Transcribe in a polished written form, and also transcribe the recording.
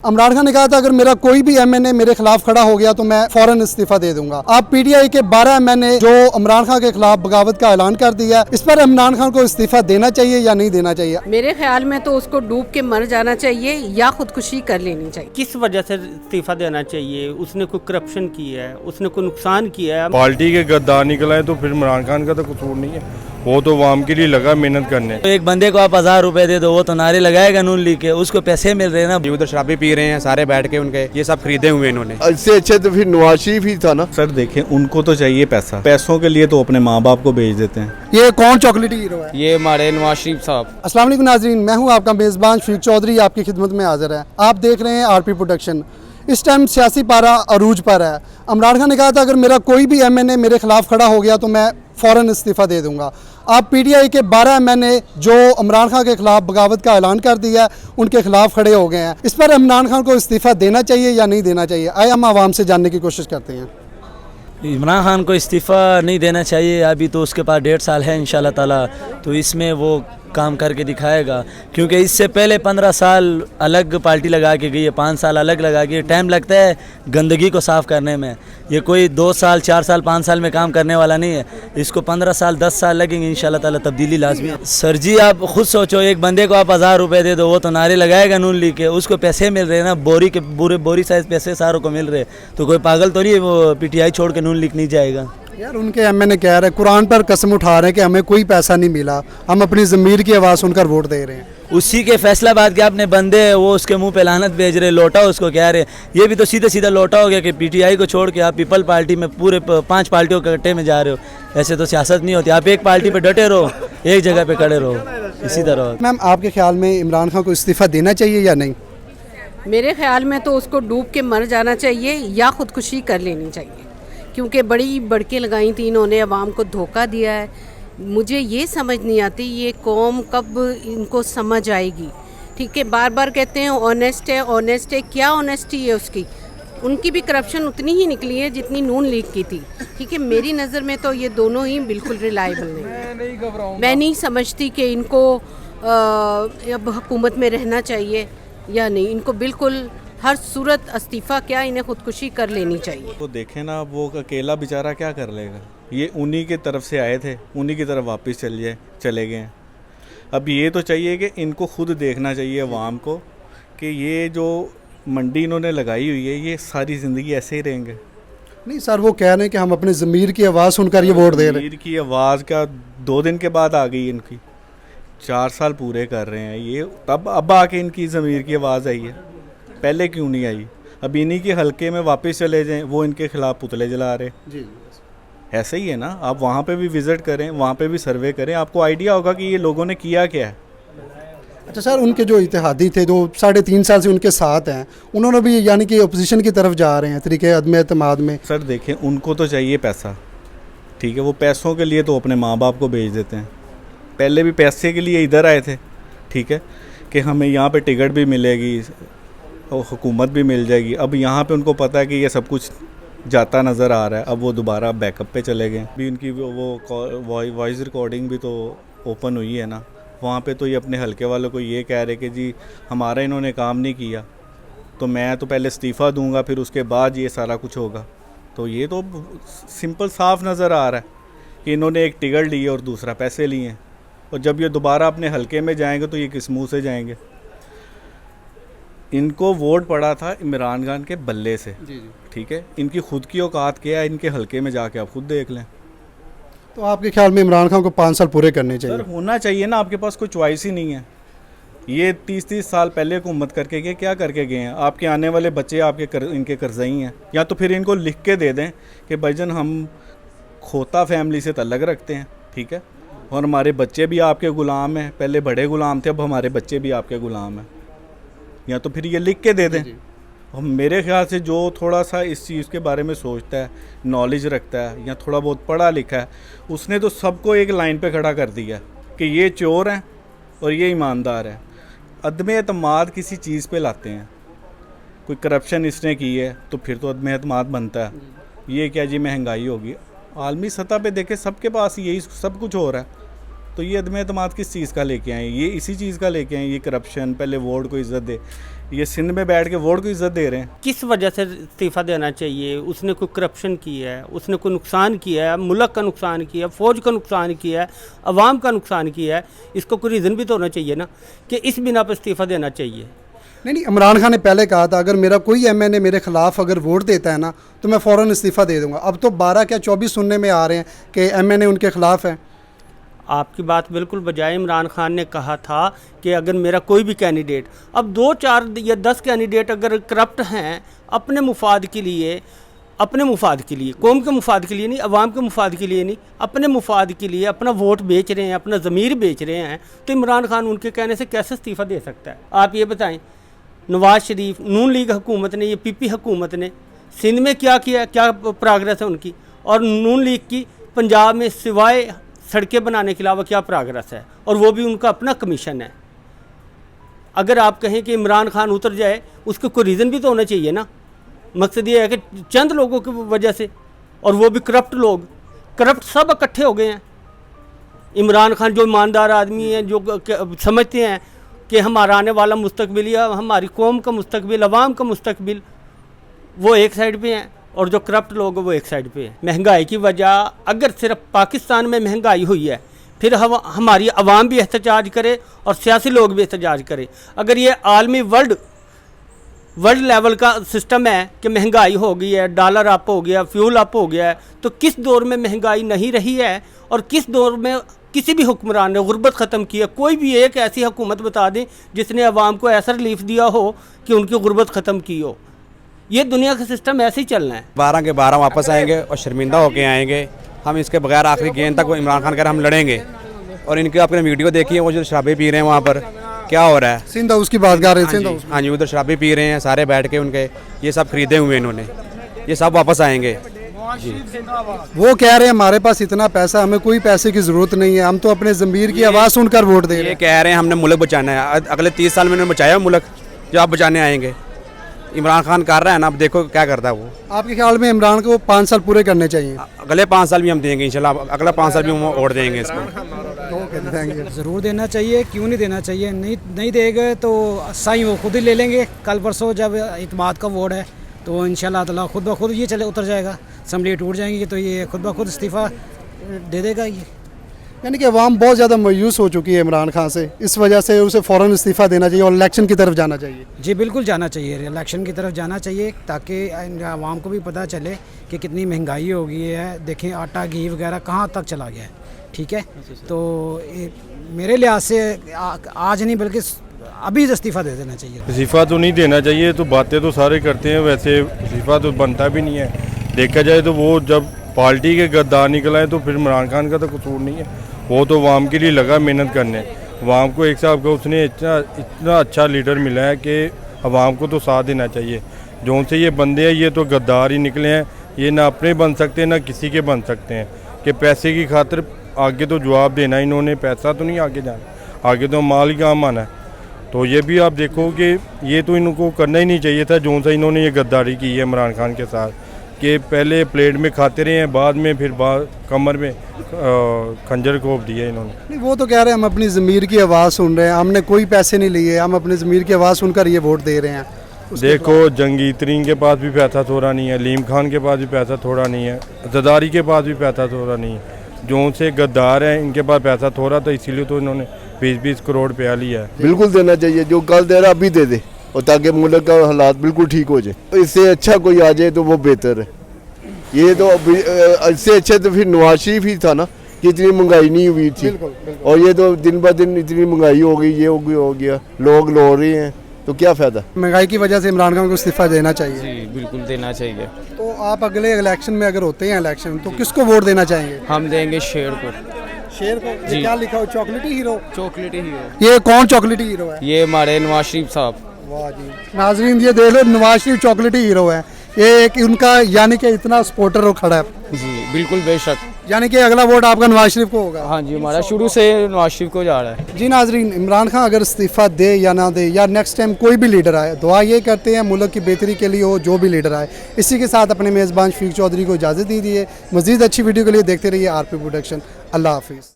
इमरान खान ने कहा था अगर मेरा कोई भी एमएनए मेरे खिलाफ खड़ा हो गया तो मैं फौरन इस्तीफा दे दूंगा। अब पीटीआई के 12 एमएनए जो इमरान खान के खिलाफ बगावत का ऐलान कर दिया, इस पर इमरान खान को इस्तीफा देना चाहिए या नहीं देना चाहिए? मेरे ख्याल में तो उसको डूब के मर जाना चाहिए या खुदकुशी कर लेनी चाहिए। किस वजह से इस्तीफा देना चाहिए? उसने कोई करप्शन किया है, उसने कोई नुकसान किया है? पार्टी के गद्दार निकला है तो फिर इमरान खान का तो कसूर नहीं है, वो तो आवाम के लिए लगा मेहनत करने। तो एक बंदे को आप 1000 रुपए दे दो, वो तो नारे लगाएगा नून लीग के, उसको पैसे मिल रहे हैं ना। उधर शराबी पी रहे हैं सारे बैठ के, उनके ये सब खरीदे हुए इन्होंने। इससे अच्छे तो फिर नवाज शरीफ ही था ना। सर देखें, उनको तो चाहिए पैसा, पैसों के लिए तो अपने माँ बाप को भेज देते हैं। ये कौन चॉकलेटी हीरो है? ये हमारे नवाज शरीफ साहब। अस्सलाम वालेकुम नाजरीन, मैं हूं आपका मेज़बान शफीक चौधरी, आपकी खिदमत में हाजिर है। आप देख रहे हैं आरपी प्रोडक्शन। इस टाइम सियासी पारा अरूज पर है। इमरान खान ने कहा था अगर मेरा कोई भी एमएनए मेरे खिलाफ खड़ा हो गया तो मैं फ़ौरन इस्तीफ़ा दे दूंगा। अब पीटीआई के 12 एमएनए जो इमरान खान के खिलाफ बगावत का ऐलान कर दिया है, उनके खिलाफ खड़े हो गए हैं। इस पर इमरान खान को इस्तीफ़ा देना चाहिए या नहीं देना चाहिए? आइए हम आवाम से जानने की कोशिश करते हैं। इमरान खान को इस्तीफ़ा नहीं देना चाहिए, अभी तो उसके पास 1.5 साल है इंशाल्लाह ताला, तो इसमें वो काम करके दिखाएगा। क्योंकि इससे पहले 15 साल अलग पार्टी लगा के गई है, 5 साल अलग लगा के, टाइम लगता है गंदगी को साफ़ करने में। ये कोई 2 साल 4 साल 5 साल में काम करने वाला नहीं है, इसको 15 साल 10 साल लगेंगे इंशाल्लाह ताला, तब्दीली लाजमी है। सर जी आप खुद सोचो, एक बंदे को आप 1000 रुपए दे दो, वो तो नारे लगाएगा नून लीग के, उसको पैसे मिल रहे हैं ना, बोरी के बोरी साइज पैसे सारों को मिल रहे, तो कोई पागल तो नहीं है वो पीटीआई छोड़ के नून लीग नहीं जाएगा। यार उनके एमएनए कह रहे हैं, कुरान पर कसम उठा रहे हैं कि हमें कोई पैसा नहीं मिला, हम अपनी ज़मीर की आवाज़ सुनकर वोट दे रहे हैं। उसी के फैसलाबाद के अपने बंदे वो उसके मुंह पे लानत भेज रहे, लोटा उसको कह रहे। ये भी तो सीधा सीधा लोटा हो गया कि पीटीआई को छोड़ के आप पीपल पार्टी में पूरे 5 पार्टियों के कट्टे में जा रहे हो। ऐसे तो सियासत नहीं होती, आप एक पार्टी पे डटे रहो, एक जगह पे खड़े रहो, इसी तरह। मैम आपके ख्याल में इमरान खान को इस्तीफ़ा देना चाहिए या नहीं? मेरे ख्याल में तो उसको डूब के मर जाना चाहिए या खुदकुशी कर लेनी चाहिए, क्योंकि बड़ी बड़के लगाई थी इन्होंने, अवाम को धोखा दिया है। मुझे ये समझ नहीं आती ये कौम कब इनको समझ आएगी। ठीक है, बार बार कहते हैं ऑनेस्ट है, ऑनेस्ट है, क्या ऑनेस्टी है उसकी? उनकी भी करप्शन उतनी ही निकली है जितनी नून लीग की थी। ठीक है, मेरी नज़र में तो ये दोनों ही बिल्कुल रिलायबल नहीं। मैं नहीं समझती कि इनको अब हुकूमत में रहना चाहिए या नहीं। इनको बिल्कुल हर सूरत इस्तीफ़ा क्या, इन्हें खुदकुशी कर लेनी चाहिए। तो देखें ना, वो अकेला बेचारा क्या कर लेगा? ये उन्हीं की तरफ से आए थे, उन्हीं की तरफ वापस चले गए हैं। अब ये तो चाहिए कि इनको खुद देखना चाहिए अवाम को कि ये जो मंडी इन्होंने लगाई हुई है, ये सारी ज़िंदगी ऐसे ही रहेंगे। नहीं सर, वो कह रहे हैं कि हम अपनी ज़मीर की आवाज़ सुनकर ये वोट दे रहे हैं। ज़मीर की आवाज़ का 2 दिन के बाद आ गई इनकी, 4 साल पूरे कर रहे हैं ये, तब अब आके इनकी ज़मीर की आवाज़ आई है, पहले क्यों नहीं आई? अब इन्हीं के हलके में वापस चले जाएं, वो इनके खिलाफ पुतले जला रहे जी। ऐसे ही है ना, आप वहाँ पे भी विज़िट करें, वहाँ पे भी सर्वे करें, आपको आइडिया होगा कि ये लोगों ने किया क्या है। अच्छा सर, उनके जो इत्तेहादी थे जो 3.5 साल से उनके साथ हैं, उन्होंने भी यानी कि अपोजिशन की तरफ जा रहे हैं तरीके अदम एतमाद में। सर देखें, उनको तो चाहिए पैसा, ठीक है, वो पैसों के लिए तो अपने माँ बाप को भेज देते हैं। पहले भी पैसे के लिए इधर आए थे, ठीक है, कि हमें यहाँ पर टिकट भी मिलेगी और हुकूमत भी मिल जाएगी। अब यहाँ पे उनको पता है कि ये सब कुछ जाता नज़र आ रहा है, अब वो दोबारा बैकअप पे चले गए। भी उनकी वो वॉइस रिकॉर्डिंग भी तो ओपन हुई है ना, वहाँ पे तो ये अपने हलके वालों को ये कह रहे कि जी हमारा इन्होंने काम नहीं किया, तो मैं तो पहले इस्तीफ़ा दूंगा, फिर उसके बाद ये सारा कुछ होगा। तो ये तो सिंपल साफ नज़र आ रहा है कि इन्होंने एक टिकट ली और दूसरा पैसे लिए, और जब ये दोबारा अपने हलके में जाएंगे तो ये किस मुँह से जाएंगे? इनको वोट पड़ा था इमरान खान के बल्ले से, ठीक है, इनकी खुद की औकात क्या है, इनके हलके में जाके आप खुद देख लें। तो आपके ख्याल में इमरान खान को 5 साल पूरे करने चाहिए? सर होना चाहिए ना, आपके पास कोई चॉइस ही नहीं है। ये 30 साल पहले हुकूमत करके गए, क्या करके गए हैं? आपके आने वाले बच्चे आपके इनके कर्जई हैं। या तो फिर इनको लिख के दे दें कि भाईजान हम खोता फैमिली से तल्लक रखते हैं, ठीक है, और हमारे बच्चे भी आपके ग़ुलाम हैं, पहले बड़े ग़ुलाम थे, अब हमारे बच्चे भी आपके ग़ुलाम हैं। या तो फिर ये लिख के दे दें। और मेरे ख्याल से जो थोड़ा सा इस चीज़ के बारे में सोचता है, नॉलेज रखता है, या थोड़ा बहुत पढ़ा लिखा है, उसने तो सबको एक लाइन पे खड़ा कर दिया कि ये चोर हैं और ये ईमानदार है। अदम एतमाद किसी चीज़ पे लाते हैं, कोई करप्शन इसने की है तो फिर तो अदम एतमाद बनता है। ये क्या जी महंगाई होगी, आलमी सतह पे देखे सबके पास यही सब कुछ हो रहा है, तो ये अदम एतमाद किस चीज़ का लेके आए? ये इसी चीज़ का लेके आए, ये करप्शन, पहले वोट को इज़्ज़त दे। ये सिंध में बैठ के वोट को इज्जत दे रहे हैं। किस वजह से इस्तीफ़ा देना चाहिए? उसने कोई करप्शन किया है, उसने कोई नुकसान किया है, मुल्क का नुकसान किया है, फ़ौज का नुकसान किया है, अवाम का नुकसान किया है, इसको कोई रीज़न भी तो होना चाहिए ना कि इस बिना पर इस्तीफ़ा देना चाहिए। नहीं, इमरान खान ने पहले कहा था अगर मेरा कोई एमएनए मेरे खिलाफ अगर वोट देता है ना तो मैं फ़ौरन इस्तीफ़ा दे दूंगा। अब तो 12 क्या 24 सुनने में आ रहे हैं कि एमएनए उनके खिलाफ है। आपकी बात बिल्कुल बजाय। इमरान खान ने कहा था कि अगर मेरा कोई भी कैंडिडेट, अब 2, 4 या 10 कैंडिडेट अगर करप्ट हैं अपने मुफाद के लिए, अपने मुफाद के लिए, कौम के मुफाद के लिए नहीं, अवाम के मुफाद के लिए नहीं, अपने मुफाद के लिए अपना वोट बेच रहे हैं, अपना ज़मीर बेच रहे हैं, तो इमरान खान उनके कहने से कैसे इस्तीफ़ा दे सकता है? आप ये बताएं। नवाज़ शरीफ, नून लीग हुकूमत ने, ये पीपी हुकूमत ने सिंध में क्या किया, क्या प्रोग्रेस है उनकी? और नून लीग की पंजाब में सिवाय सड़कें बनाने के अलावा क्या प्रोग्रेस है? और वो भी उनका अपना कमीशन है। अगर आप कहें कि इमरान खान उतर जाए, उसका कोई रीज़न भी तो होना चाहिए ना। मकसद ये है कि चंद लोगों की वजह से, और वो भी करप्ट लोग, करप्ट सब इकट्ठे हो गए हैं। इमरान खान जो ईमानदार आदमी हैं, जो समझते हैं कि हमारा आने वाला मुस्तकबिल या हमारी कौम का मुस्तकबिल, अवाम का मुस्तकबिल, वो एक साइड पे हैं, और जो करप्ट लोग हैं वो एक साइड पे हैं। महंगाई की वजह, अगर सिर्फ पाकिस्तान में महंगाई हुई है, फिर हमारी अवाम भी एहतजाज करे और सियासी लोग भी एहतजाज करें। अगर ये आलमी वर्ल्ड लेवल का सिस्टम है कि महंगाई हो गई है, डॉलर अप हो गया, फ्यूल अप हो गया है, तो किस दौर में महंगाई नहीं रही है और किस दौर में किसी भी हुक्मरान ने गुर्बत ख़त्म की है? कोई भी एक ऐसी हुकूमत बता दें जिसने अवाम को ऐसा रिलीफ दिया हो कि उनकी गुर्बत ख़त्म की हो। ये दुनिया का सिस्टम ऐसे ही चलना है। 12 के 12 वापस आएंगे और शर्मिंदा होके आएंगे। हम इसके बगैर आखिरी गेंद तक इमरान खान कह रहे हम लड़ेंगे। और इनकी आपने वीडियो देखी है, वो जो शराबे पी रहे हैं वहाँ पर, क्या हो रहा है? सिंध हाउस की बात कर रहे हैं। हाँ जी, उधर शराबे पी रहे हैं सारे बैठ के उनके, ये सब खरीदे हुए इन्होंने, ये सब वापस आएंगे जी। वो कह रहे हैं हमारे पास इतना पैसा, हमें कोई पैसे की ज़रूरत नहीं है, हम तो अपने ज़मीर की आवाज़ सुनकर वोट दे रहे ये हैं। कह रहे हैं हमने मुल्क बचाना है। अगले 30 साल में इन्होंने बचाया मुल्क, जो आप बचाने आएंगे। इमरान खान कर रहा है ना, अब देखो क्या करता है वो। आपके ख्याल में इमरान को 5 साल पूरे करने चाहिए? अगले 5 साल भी हम देंगे इंशाल्लाह, अगला 5 साल भी हम वोट देंगे इसको। Okay, thank you. ज़रूर देना चाहिए, क्यों नहीं देना चाहिए? नहीं देंगे तो साई वो खुद ही ले लेंगे। कल परसों जब इत्मीनान का वोट है तो इंशाल्लाह ताला खुद ब खुद ये चले उतर जाएगा, असम्बली टूट जाएंगी तो ये खुद ब खुद इस्तीफ़ा दे देगा। ये यानी कि अवाम बहुत ज़्यादा मायूस हो चुकी है इमरान खान से, इस वजह से उसे फ़ौरन इस्तीफ़ा देना चाहिए और इलेक्शन की तरफ जाना चाहिए। जी बिल्कुल जाना चाहिए, इलेक्शन की तरफ जाना चाहिए, ताकि आवाम को भी पता चले कि कितनी महंगाई हो गई है। देखें आटा घी वगैरह कहाँ तक चला गया है। ठीक है, तो मेरे लिहाज से आज नहीं बल्कि अभी इस्तीफ़ा दे देना चाहिए। इस्तीफ़ा तो नहीं देना चाहिए, तो बातें तो सारे करते हैं, वैसे इस्तीफ़ा तो बनता भी नहीं है। देखा जाए तो वो जब पार्टी के गद्दार निकल आए तो फिर इमरान खान का तो कसूर नहीं है, वो तो अवाम के लिए लगा मेहनत करने। अवाम को एक साहब का उसने इतना अच्छा लीडर मिला है कि अवाम को तो साथ देना चाहिए। जो से ये बंदे हैं ये तो गद्दार ही निकले हैं, ये ना अपने बन सकते ना किसी के बन सकते हैं कि पैसे की खातिर आगे तो जवाब देना इन्होंने, पैसा तो नहीं आगे जाना, आगे तो माल ही काम आना है। तो ये भी आप देखो कि ये तो इनको करना ही नहीं चाहिए था, जो सा इन्होंने ये गद्दारी की है इमरान खान के साथ, कि पहले प्लेट में खाते रहे हैं, बाद में फिर कमर में खंजर घोंप दिया इन्होंने। नहीं, वो तो कह रहे हैं हम अपनी ज़मीर की आवाज़ सुन रहे हैं, हमने कोई पैसे नहीं लिए, हम अपनी ज़मीर की आवाज़ सुनकर ये वोट दे रहे हैं। देखो जंगी तरीन के पास भी पैसा थोड़ा नहीं है, लीम खान के पास भी पैसा थोड़ा नहीं है, जदारी के पास भी पैसा थोड़ा नहीं है। जो से गद्दार हैं इनके पास पैसा थोड़ा था, इसीलिए तो इन्होंने 20-20 करोड़ रुपया लिया है। बिल्कुल देना चाहिए, जो कल दे रहा अभी दे दे, और ताकि मुल्क का हालात बिल्कुल ठीक हो जाए। इससे अच्छा कोई आ जाए तो वो बेहतर है। ये तो इससे अच्छा तो फिर नवाज शरीफ ही था ना, कि इतनी महंगाई नहीं हुई थी। और ये तो दिन ब दिन इतनी महंगाई हो गई, ये हो गया, लोग लो रहे हैं, तो क्या फ़ायदा। महंगाई की वजह से इमरान खान को इस्तीफ़ा देना चाहिए। जी बिल्कुल देना चाहिए। तो आप अगले इलेक्शन में अगर होते हैं इलेक्शन, तो किसको वोट देना चाहेंगे? हम देंगे शेर को। शेर को? ये क्या लिखा हो, चॉकलेटी हीरो? चॉकलेटी हीरो। ये कौन चॉकलेटी हीरो है? ये हमारे नवाज शरीफ साहब। वाह जी, नाजरीन ये देख लो, नवाज शरीफ चॉकलेटी हीरो है। ये एक उनका यानी कि इतना सपोर्टर वो खड़ा है। जी बिल्कुल बेशक, यानी कि अगला वोट आपका नवाज शरीफ को होगा? हाँ जी, हमारा शुरू से नवाज शरीफ को जा रहा है। जी नाजरीन, इमरान खान अगर इस्तीफ़ा दे या ना दे, या नेक्स्ट टाइम कोई भी लीडर आए, दुआ ये करते हैं मुल्क की बेहतरी के लिए हो, जो भी लीडर आए। इसी के साथ अपने मेज़बान शफीक चौधरी को इजाज़त दीजिए। मज़ीद अच्छी वीडियो के लिए देखते रहिए आरपी प्रोडक्शन। अल्लाह हाफिज़।